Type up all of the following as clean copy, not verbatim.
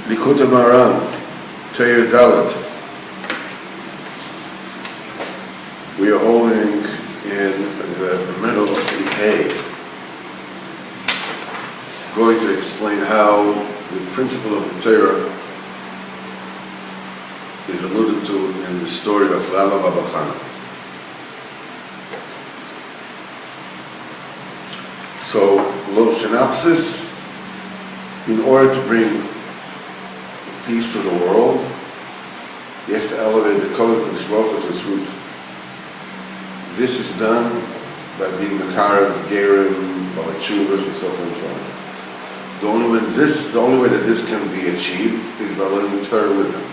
Likutei Moharan, Torah Dalet. We are holding in the middle of Seif Hay, going to explain how the principle of the Torah is alluded to in the story of Rava Babachana. So, a little synopsis. In order to bring peace to the world, you have to elevate the Kol HaKadosh Baruch Hu to its root. This is done by being Makarev, Gerim, Balachuvas, and so forth and so on. The only way that this can be achieved is by learning Torah with them,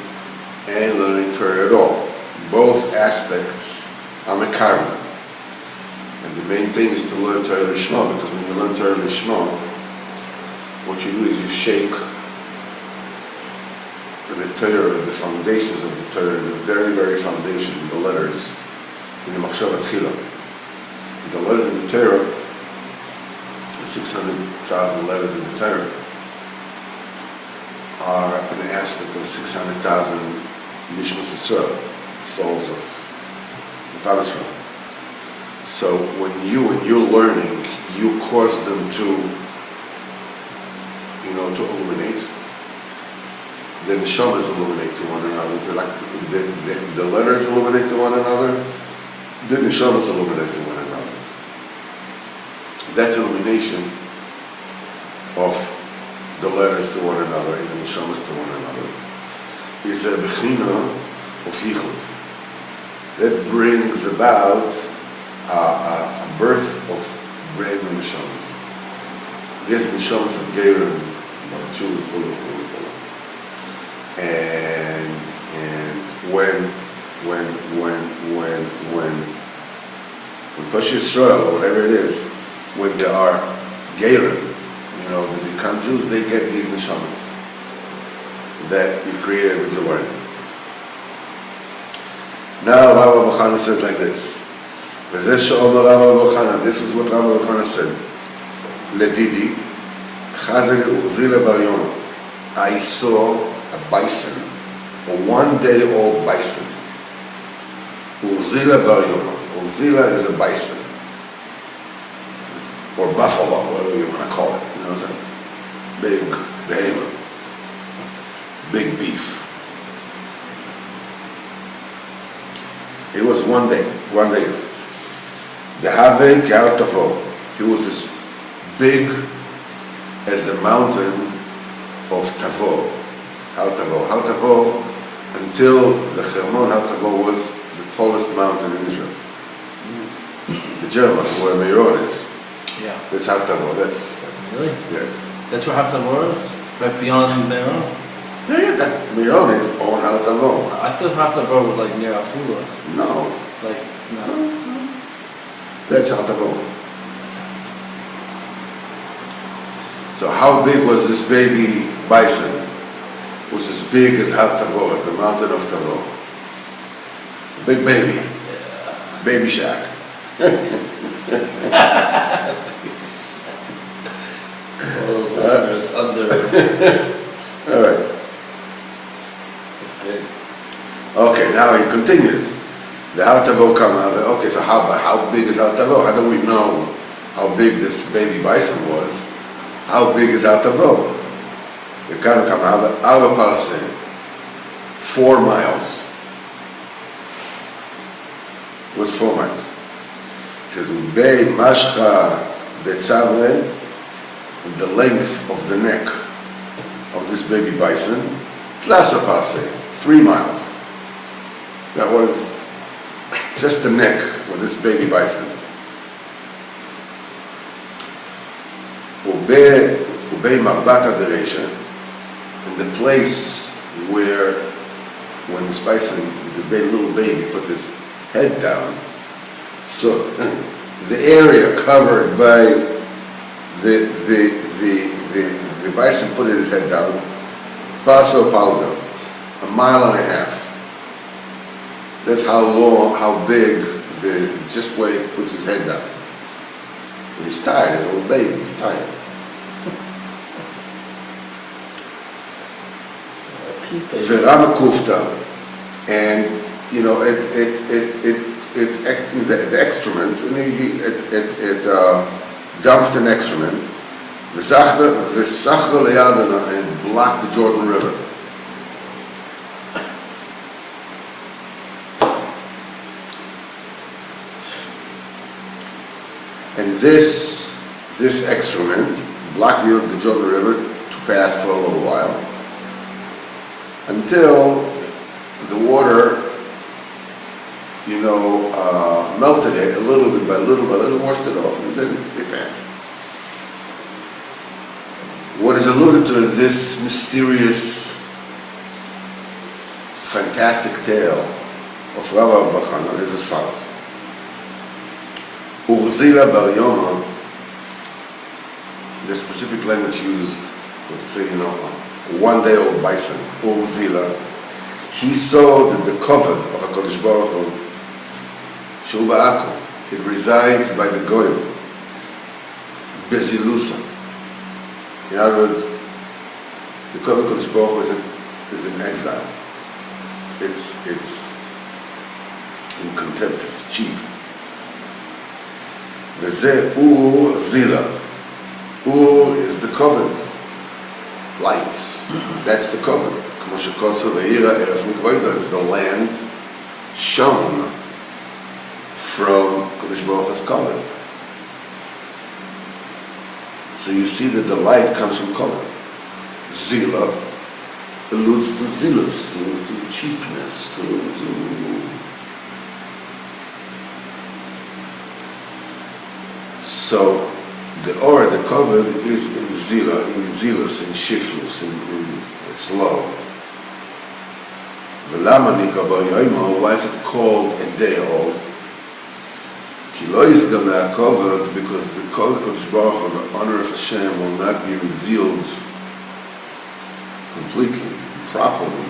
and learning Torah at all. Both aspects are Makarev. And the main thing is to learn Torah Lishma, because when you learn Torah Lishma, what you do is you shake the Torah, the foundations of the Torah, the very, very foundation, the letters, in the Machshava Tchila. The letters in the Torah, the 600,000 letters in the Torah, are an aspect of 600,000 Nishmas Yisrael, souls of the Father Israel. So when you're learning, you cause them to illuminate. The neshamas illuminate to one another. The letters illuminate to one another. The neshamas illuminate to one another. That illumination of the letters to one another and the neshamas to one another is a bechina of yichud. That brings about a birth of brand new neshamas. There's neshamas of Gerim, and when Pasha Yisrael, or whatever it is, when they are Gerim, they become Jews, they get these neshamas that you created with your learning. Now Rava Babachana says like this. This is what Rava Babachana said. Ledidi, I saw a bison, a one-day-old bison. Urzila bar Yoma. Urzila is a bison, or buffalo, whatever you want to call it. It's a big behemoth, big beef. It was one day. The Have Gal Tavo. He was as big as the mountain of Tavo. How Tavo, until the Hermon, How Tavo was the tallest mountain in Israel. The German, where Meron is. Yeah. That's How Tavo. That's really? Yes. That's where How Tavo is? Right beyond Meron? Yeah, that Meron is on How Tavo. I thought How Tavo was like near Afula. No. No. That's How Tavo. So how big was this baby bison? It was as big as Har Tavo, as the mountain of Tavo. Big baby. Yeah. Baby Shack. Well, listeners under. All right. That's big. Okay, now he continues. The Har Tavo come out. Okay, so how big is Har Tavo? How do we know how big this baby bison was? How big is Har Tavo? The Kanu come out, Arba Parse, 4 miles. It was 4 miles. It says, Ubei Mashcha Betzavre, the length of the neck of this baby bison, Klasa Parse, 3 miles. That was just the neck of this baby bison. Ubei Marbata Derecha, in the place where, when this bison, the little baby, put his head down, so the area covered by the bison put his head down, Paso Paldo, 1.5 miles. That's how big, just where he puts his head down. And he's tired, his little baby, he's tired. Verama Kufta, and the excrement, and it dumped an excrement, V'sachra leyadana, and blocked the Jordan River. And this excrement blocked the Jordan River to pass for a little while, until the water, melted it a little bit by little, washed it off, and then they passed. What is alluded to in this mysterious, fantastic tale of Rabbi Bachana is as follows. Urzila bar Yoma, the specific language used to say, 1-day-old bison, Urzila, he saw that the covet of HaKadosh Baruch Hu, Shu Ba'aku, it resides by the Goyim, Bezilusa. In other words, the covet of HaKadosh Baruch Hu is in exile. It's in contempt, it's cheap. V'zeh Ur Zila. Ur is the covet, light. That's the covet. The land shone from Kodesh Baruch Hu's covet. So you see that the light comes from covet. Zila alludes to zilus, to cheapness, to So the aura, the covet, is in zila, in zilus, in shiflus, it's low. Why is it called a day old? Because the Kodesh Baruch Hu, the honor of Hashem, will not be revealed completely, properly.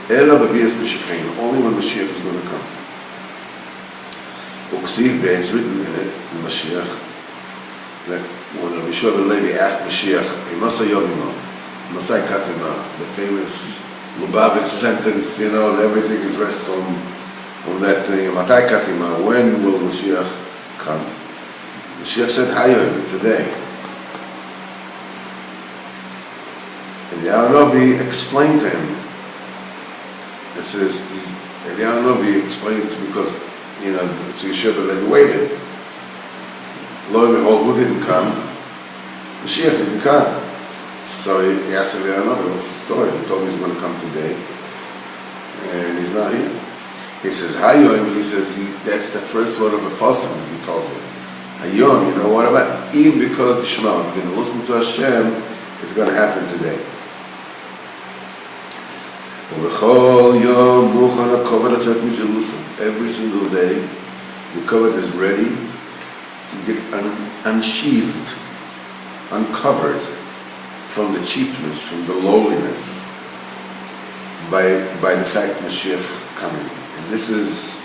Only when Mashiach is going to come. It's written in it, in Mashiach, that when Rabbi Shua ben Levi asked Mashiach, the famous Lubavitch sentence, everything is rests on that Matai Katima, when will Mashiach come? Mashiach said, Hayom, today. And Eliyahu Novi explained to him. It says, Eliyahu Novi explained it because, so Yeshua ben Levi waited. Lo and behold, who didn't come? Mashiach didn't come. So he asked Eliyahu Novi, what's the story? He told me he's going to come today, and he's not here. He says, Hayom, he says, that's the first word of a person he told you. Hayom, what about Im B'Kol Tishma? If you're going to listen to Hashem, it's going to happen today. Every single day, the covet is ready to get unsheathed, uncovered from the cheapness, from the lowliness, by the fact Mashiach coming. And this is,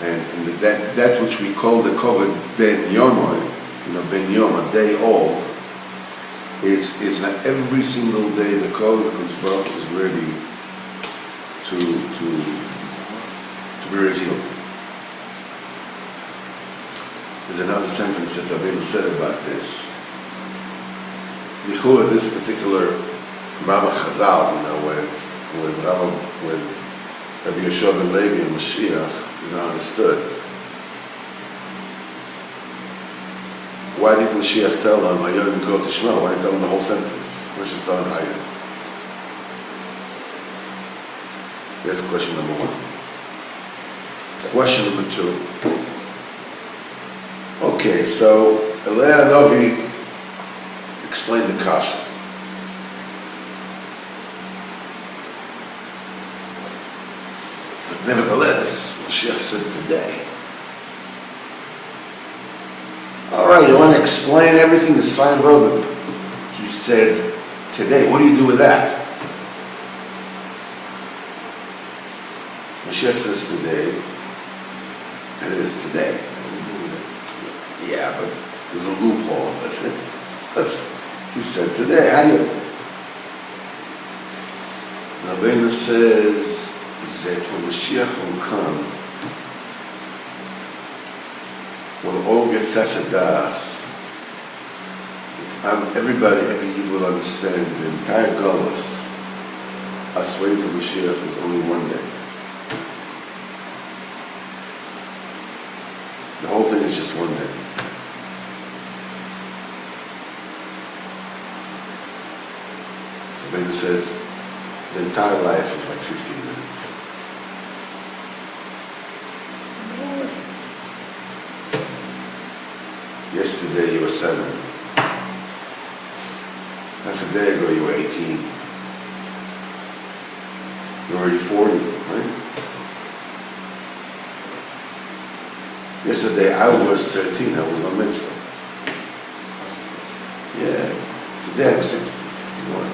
and that which we call the covet Ben Yomoy, Ben Yom, a day old. It's not every single day the covet is ready to be revealed. There's another sentence that Rabbeinu said about this. Before this particular Mama Chazal, with Rabbi Yeshua ben Levi and Mashiach, is not understood. Why did Mashiach tell him, Hayom B'Kol Tishma? Why didn't he tell him the whole sentence? Let's just tell him Hayom. That's question number one. Question number two. Okay, so Eliyahu Novi explained the kasha. But nevertheless, Mashiach said today. All right, you want to explain everything is fine, Robin. He said today. What do you do with that? Mashiach says today, and it is today. Yeah, but there's a loophole. He said today. Rabbeinu says that when Mashiach will come, we'll all get such a das. Everybody, every Yid will understand the entire Golus, us waiting for Mashiach, is only one day. The whole thing is just one day. So Rabbeinu says the entire life is like 15 minutes. Yesterday you were 7. Half a day ago you were 18. You're already 40, right? Yesterday I was 13, I was on mitzvah. Yeah, today I'm 60, 61.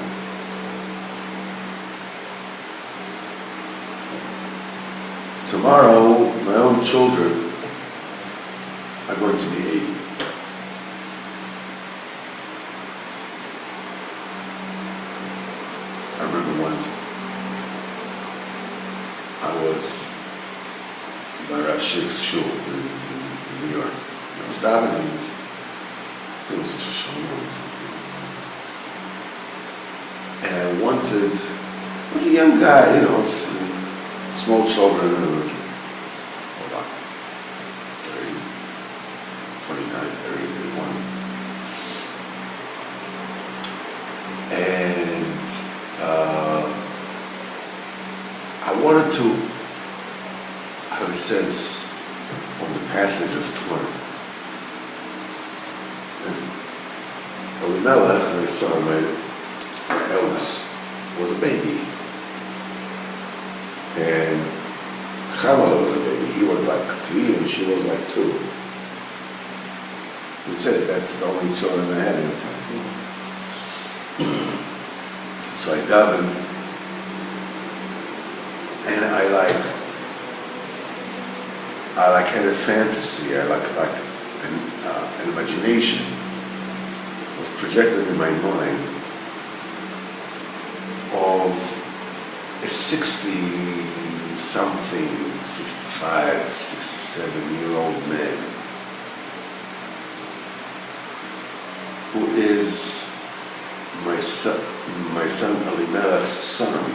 Tomorrow, my own children are going to be 80. I remember once I was by Rav Shik's shul in New York. I was davening, it was such a shul or something. And I wanted, I was a young guy, you know, small children, hold on, 30, 29, 30, 31. And I wanted to have a sense of the passage of time. Elimelech, my son, my eldest, was a baby. And Chamala was a baby. He was like 3 and she was like 2. He said that's the only children I had at the time. So I davened, and I had a fantasy. I like an imagination was projected in my mind of a 60-something, 65, 67-year-old man who is my son Elimelech's son,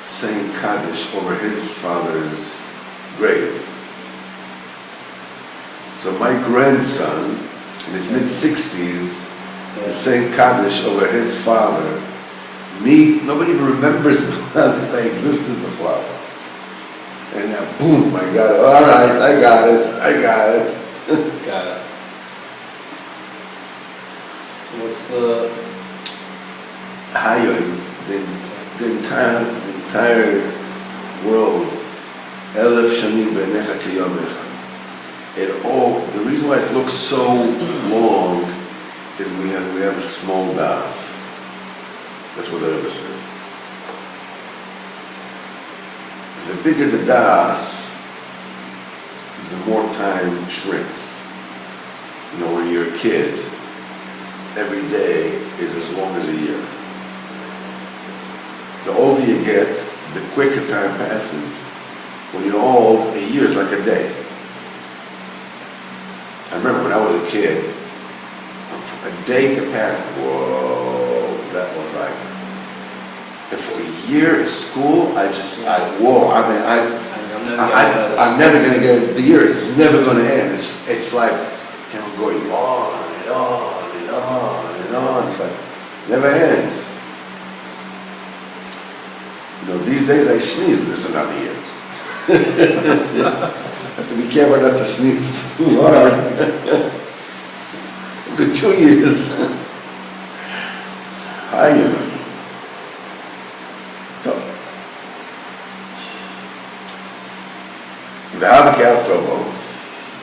saying Kaddish over his father's grave. So my grandson, in his mid-60s, is saying Kaddish over his father. Me, nobody even remembers that I existed before. And now, boom, I got it. All right, I got it. Got it. So what's the the entire world, Elef Shanim B'Einecha K'Yom Echad. It all, the reason why it looks so long is we have a small das. That's what the Rebbe said. The bigger the das, the more time shrinks. You know, when you're a kid, every day is as long as a year. The older you get, the quicker time passes. When you're old, a year is like a day. I remember when I was a kid, a day to pass, whoa, that was like, and for a year at school, I'm never going to get, the year is never going to end. It's like, you know, going on and on and on and on. It's like, never ends. You know, these days I sneeze, this another year. I have to be careful not to sneeze too hard. Good 2 years. Hi, you know.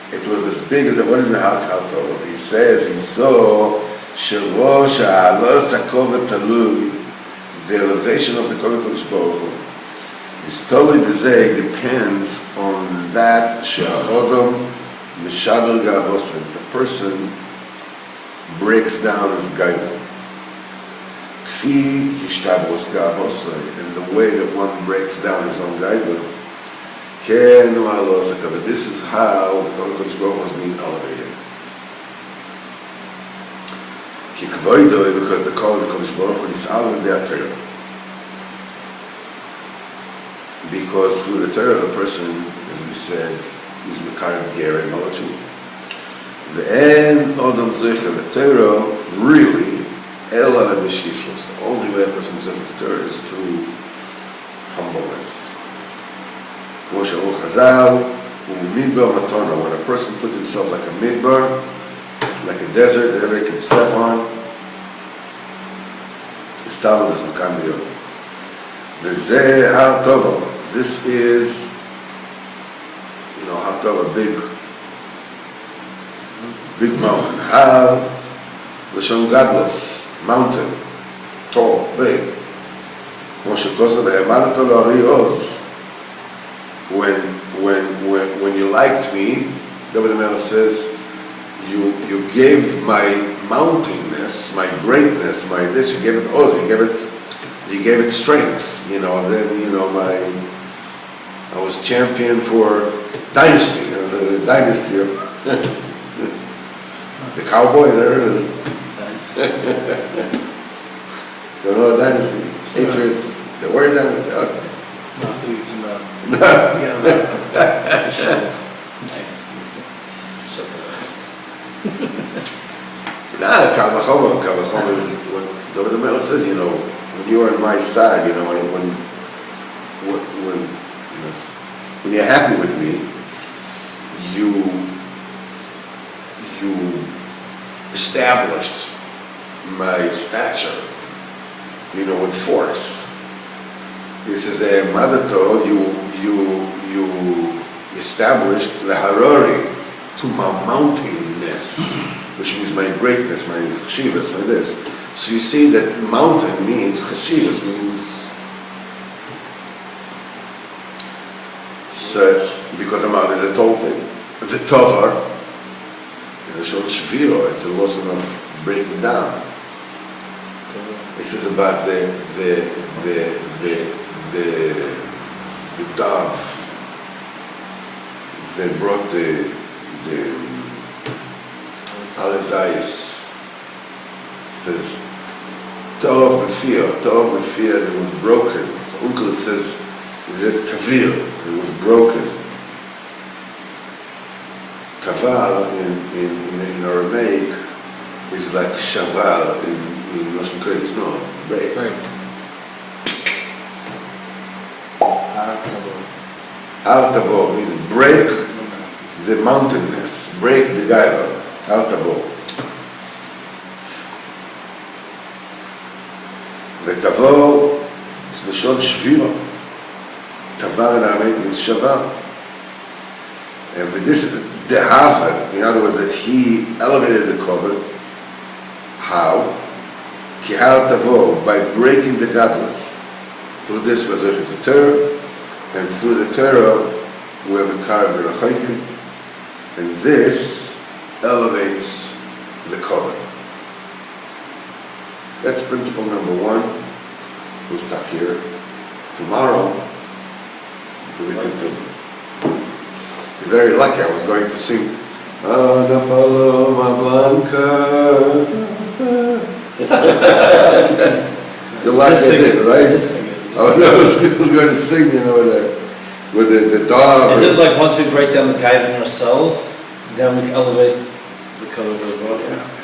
It was as big as what is Mehal Tovo. He says he saw Sherosh Ha'alos HaKoved Talui, the elevation of the Kol HaKodesh Baruch Hu. His totally bezeh depends on that She'arodom Mishaber Gavos, that the person breaks down his gaiva. Kfi Yishtabos Gavos, in the way that one breaks down his own guidebook. Kenu Alosaka, but this is how the Kodesh Baruch was being elevated. Ki Kvoido, because the Kodesh Baruch Hu is out of the Torah. Because through the Torah, a person, as we said, is Mekarev Ger and Malachu. Ve'en Odom Zoicha, the Torah really, El ala de Shifros. The only way a person is able to Torah is through humbleness. Kmo she'amru Chazal, Midbar Matona, when a person puts himself like a midbar, like a desert that everybody can step on, his Talmud is Mekam B'Yom. V'zeh Har Tova. This is, Har Tova, big mountain. Har, Lashon Gadlus, mountain, tall, big. Kmo shekosa ve'emadato l'ari oz. When you liked me, David HaMelech says, you gave my mountingness, my greatness, my this, you gave it oz, you gave it strengths, then, I was champion for dynasty. I was a dynasty of the Cowboys. Don't know a dynasty. Sure. Patriots. The word dynasty. Okay. Nothing you can forget about the show. Dynasty. Kavachova is what David HaMelech says. When you are on my side, when you're happy with me, you established my stature, with force. This is a madato, you established the harari to my mountingness, which means my greatness, my chashivas, my this. So you see that mountain means, chashivas means such, because Amar is a tall thing. The Tovar is a short shviro, it's a lesson of breaking down. This is about the dove that brought the Alizais. It says Tov Mefir that was broken. So uncle says the Tavir, it was broken. Tavar in Aramaic is like Shavar in Russian Kurdish, no, break. Har Tavor means break the mountainous, break the gaiva. Har Tavor. Tavor is Lashon Shvira. Tavar in Aramaic means Shavar. And this is the Haver, in other words, that he elevated the covet. How? Ki Har Tavor, by breaking the godless. Through this was the Torah, and through the Torah we have carved the Rachaikim, and this elevates the covet. That's principle number one. We'll stop here. Tomorrow, we continue. You're very lucky. I was going to sing Ana Paloma Blanca. You're lucky I did, right? I was going to sing, with the dog. Is it like once we break down the cave in ourselves, then we can elevate the color of the body? Yeah.